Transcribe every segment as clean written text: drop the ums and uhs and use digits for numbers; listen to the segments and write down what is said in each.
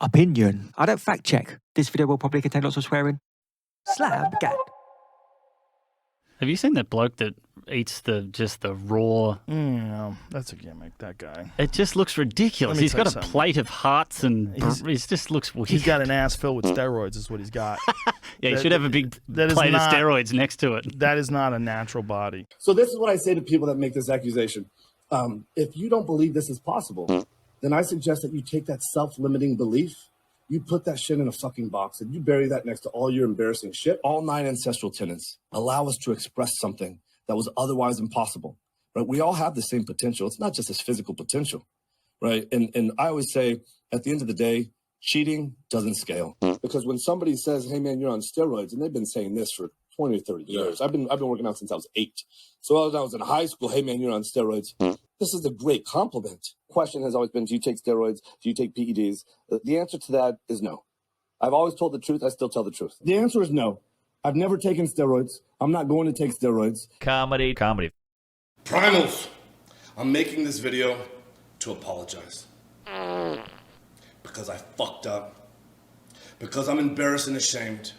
Opinion. I don't fact check. This video will probably contain lots of swearing. Slab gat. Have you seen that bloke that eats just the raw? Yeah, that's a gimmick, that guy. It just looks ridiculous. He's got a plate of hearts and it just looks weird. He's got an ass filled with steroids is what he's got. Yeah, he should have a big plate of steroids next to it. That is not a natural body. So this is what I say to people that make this accusation. If you don't believe this is possible, then I suggest that you take that self-limiting belief, you put that shit in a fucking box, and you bury that next to all your embarrassing shit. All 9 ancestral tenets allow us to express something that was otherwise impossible, right? We all have the same potential. It's not just this physical potential, right? And I always say, at the end of the day, cheating doesn't scale. Because when somebody says, hey man, you're on steroids, and they've been saying this for 20 or 30 years. I've been working out since I was 8. So when I was in high school, hey man, you're on steroids. This is a great compliment. Question has always been, do you take steroids? Do you take PEDs? The answer to that is no. I've always told the truth. I still tell the truth. The answer is no. I've never taken steroids. I'm not going to take steroids. Comedy. Primals, I'm making this video to apologize. Because I fucked up. Because I'm embarrassed and ashamed.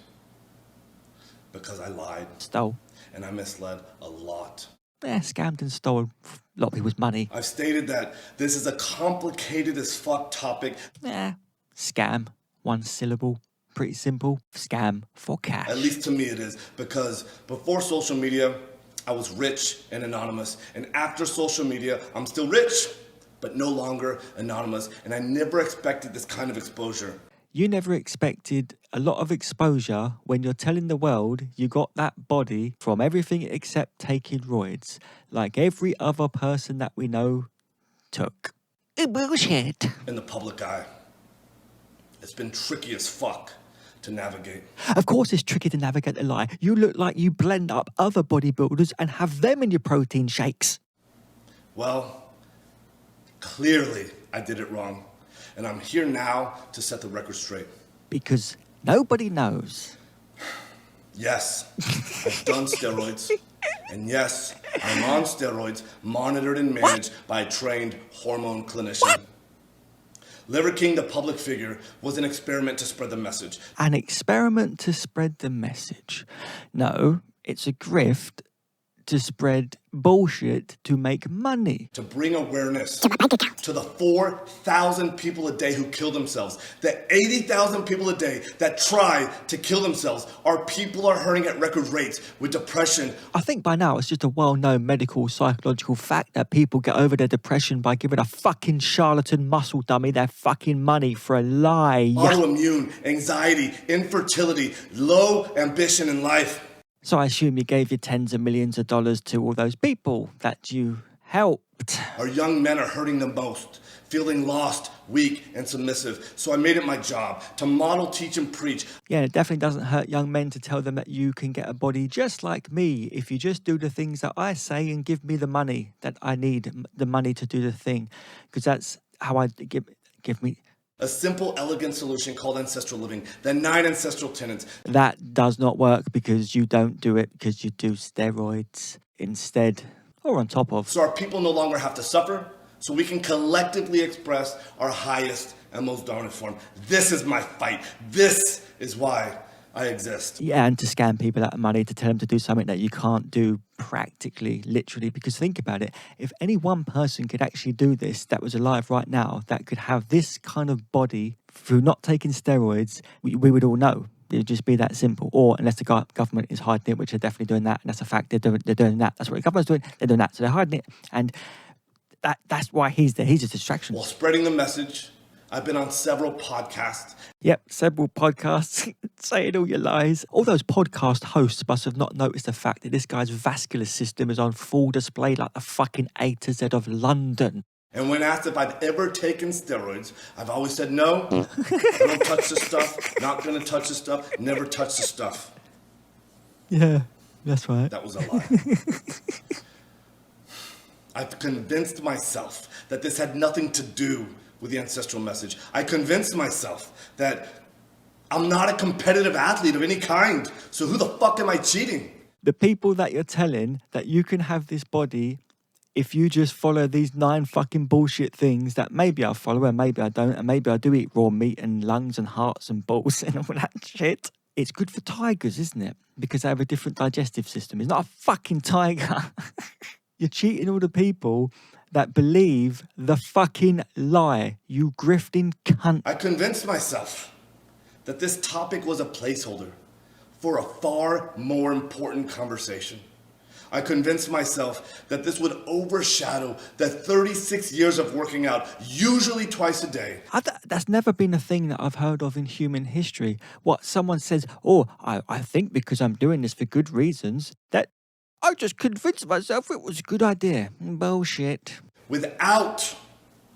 Because I lied. Stole. And I misled a lot. Yeah, scammed and stole a lot of people's money. I've stated that this is a complicated as fuck topic. Yeah, scam. 1 syllable. Pretty simple. Scam for cash. At least to me it is. Because before social media, I was rich and anonymous. And after social media, I'm still rich, but no longer anonymous. And I never expected this kind of exposure. You never expected a lot of exposure when you're telling the world you got that body from everything except taking roids, like every other person that we know took. Bullshit. In the public eye, it's been tricky as fuck to navigate. Of course it's tricky to navigate the lie. You look like you blend up other bodybuilders and have them in your protein shakes. Well, clearly I did it wrong. And I'm here now to set the record straight. Because nobody knows. Yes, I've done steroids. And yes, I'm on steroids, monitored and managed by a trained hormone clinician. Liver King, the public figure, was an experiment to spread the message. An experiment to spread the message. No, it's a grift to spread bullshit to make money. To bring awareness to the 4,000 people a day who kill themselves, the 80,000 people a day that try to kill themselves. Our people are hurting at record rates with depression. I think by now it's just a well-known medical psychological fact that people get over their depression by giving a fucking charlatan muscle dummy their fucking money for a lie. Autoimmune, anxiety, infertility, low ambition in life. So I assume you gave your tens of millions of dollars to all those people that you helped. Our young men are hurting the most, feeling lost, weak, and submissive. So I made it my job to model, teach, and preach. Yeah, it definitely doesn't hurt young men to tell them that you can get a body just like me if you just do the things that I say and give me the money that I need, the money to do the thing. Because that's how I give me... A simple, elegant solution called ancestral living, the 9 ancestral tenets. That does not work because you don't do it because you do steroids instead or on top of. So our people no longer have to suffer, so we can collectively express our highest and most dominant form. This is my fight. This is why I exist. Yeah, and to scam people out of money, to tell them to do something that you can't do practically, literally. Because think about it, if any one person could actually do this that was alive right now, that could have this kind of body through not taking steroids, we would all know. It would just be that simple. Or unless the government is hiding it, which they're definitely doing that, and that's a fact, they're doing that. That's what the government's doing, they're doing that. So they're hiding it, and that's why he's there. He's a distraction. While spreading the message, I've been on several podcasts. Yep, several podcasts saying all your lies. All those podcast hosts must have not noticed the fact that this guy's vascular system is on full display like the fucking A to Z of London. And when asked if I've ever taken steroids, I've always said no. I don't touch the stuff, not gonna touch the stuff, never touch the stuff. Yeah, that's right. That was a lie. I've convinced myself that this had nothing to do with the ancestral message. I convinced myself that I'm not a competitive athlete of any kind, so who the fuck am I cheating? The people that you're telling that you can have this body if you just follow these 9 fucking bullshit things that maybe I follow and maybe I don't, and maybe I do eat raw meat and lungs and hearts and balls and all that shit, it's good for tigers, isn't it? Because they have a different digestive system. It's not a fucking tiger. You're cheating all the people that believe the fucking lie, you grifting cunt. I convinced myself that this topic was a placeholder for a far more important conversation. I convinced myself that this would overshadow the 36 years of working out, usually twice a day. That's never been a thing that I've heard of in human history. What someone says, oh, I think because I'm doing this for good reasons, that I just convinced myself it was a good idea. Bullshit. Without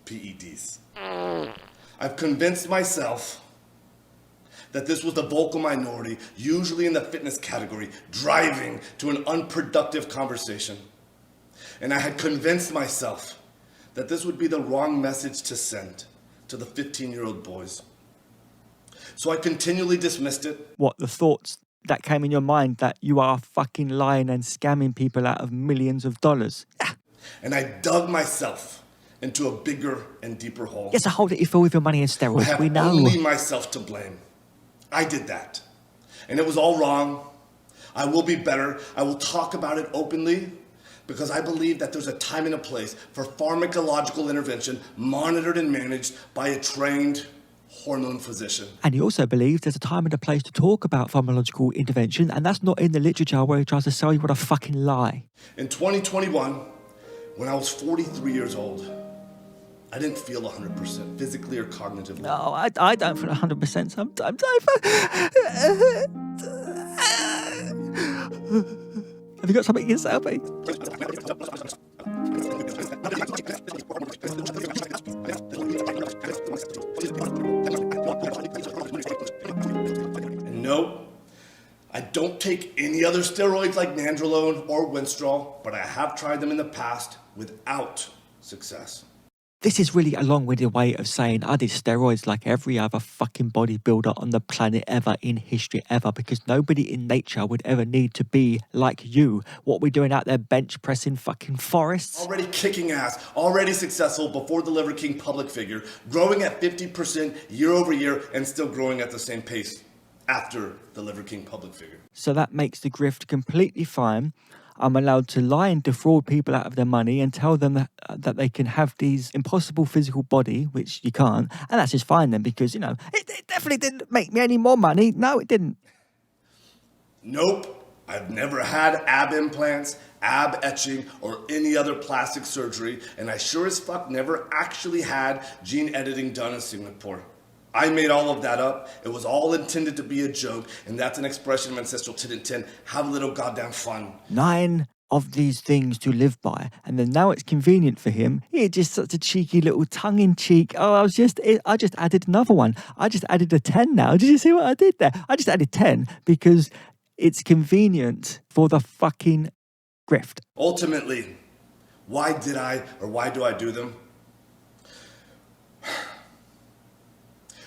PEDs. I've convinced myself that this was the vocal minority, usually in the fitness category, driving to an unproductive conversation. And I had convinced myself that this would be the wrong message to send to the 15-year-old boys. So I continually dismissed it. What, the thoughts that came in your mind that you are fucking lying and scamming people out of millions of dollars? And I dug myself into a bigger and deeper hole. Yes, a hole that you fill with your money and I steroids. have We know. only myself to blame. I did that. And it was all wrong. I will be better. I will talk about it openly because I believe that there's a time and a place for pharmacological intervention monitored and managed by a trained hormone physician. And he also believes there's a time and a place to talk about pharmacological intervention, and that's not in the literature where he tries to sell you what a fucking lie. In 2021, when I was 43 years old, I didn't feel 100% physically or cognitively. No, I don't feel 100% sometimes. Have you got something to say, mate? And no, I don't take any other steroids like nandrolone or winstrol, but I have tried them in the past without success. This is really a long-winded way of saying I did steroids like every other fucking bodybuilder on the planet ever, in history ever, because nobody in nature would ever need to be like you. What we're doing out there bench pressing fucking forests. Already kicking ass, already successful before the Liver King public figure, growing at 50% year over year and still growing at the same pace after the Liver King public figure. So that makes the grift completely fine. I'm allowed to lie and defraud people out of their money and tell them that they can have these impossible physical body, which you can't. And that's just fine then because, you know, it definitely didn't make me any more money. No, it didn't. Nope. I've never had ab implants, ab etching, or any other plastic surgery. And I sure as fuck never actually had gene editing done in Singapore. I made all of that up. It was all intended to be a joke, and that's an expression of ancestral 10 and 10. Have a little goddamn fun. 9 of these things to live by, and then now it's convenient for him. He just such a cheeky little tongue-in-cheek. Oh, I just added another one. I just added a 10 now. Did you see what I did there? I just added 10 because it's convenient for the fucking grift. Ultimately, why do I do them?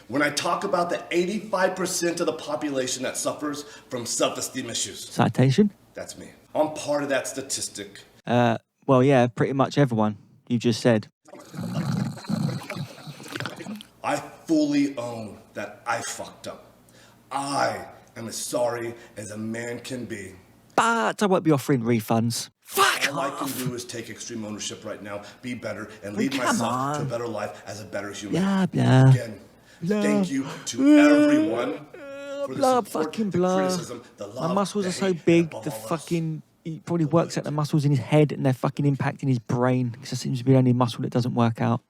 When I talk about the 85% of the population that suffers from self-esteem issues. Citation? That's me. I'm part of that statistic. Well, yeah, pretty much everyone. You just said. I fully own that I fucked up. I am as sorry as a man can be. But I won't be offering refunds. Fuck All I off. can do is take extreme ownership right now, be better, and lead come myself to a on. better life as a better human. Blah, blah. Again, thank you to everyone for the Blah, support, fucking the blah. criticism, the love, My muscles the are so hate, and big, above the all else, fucking... He probably works out the muscles in his head and they're fucking impacting his brain because it seems to be the only muscle that doesn't work out.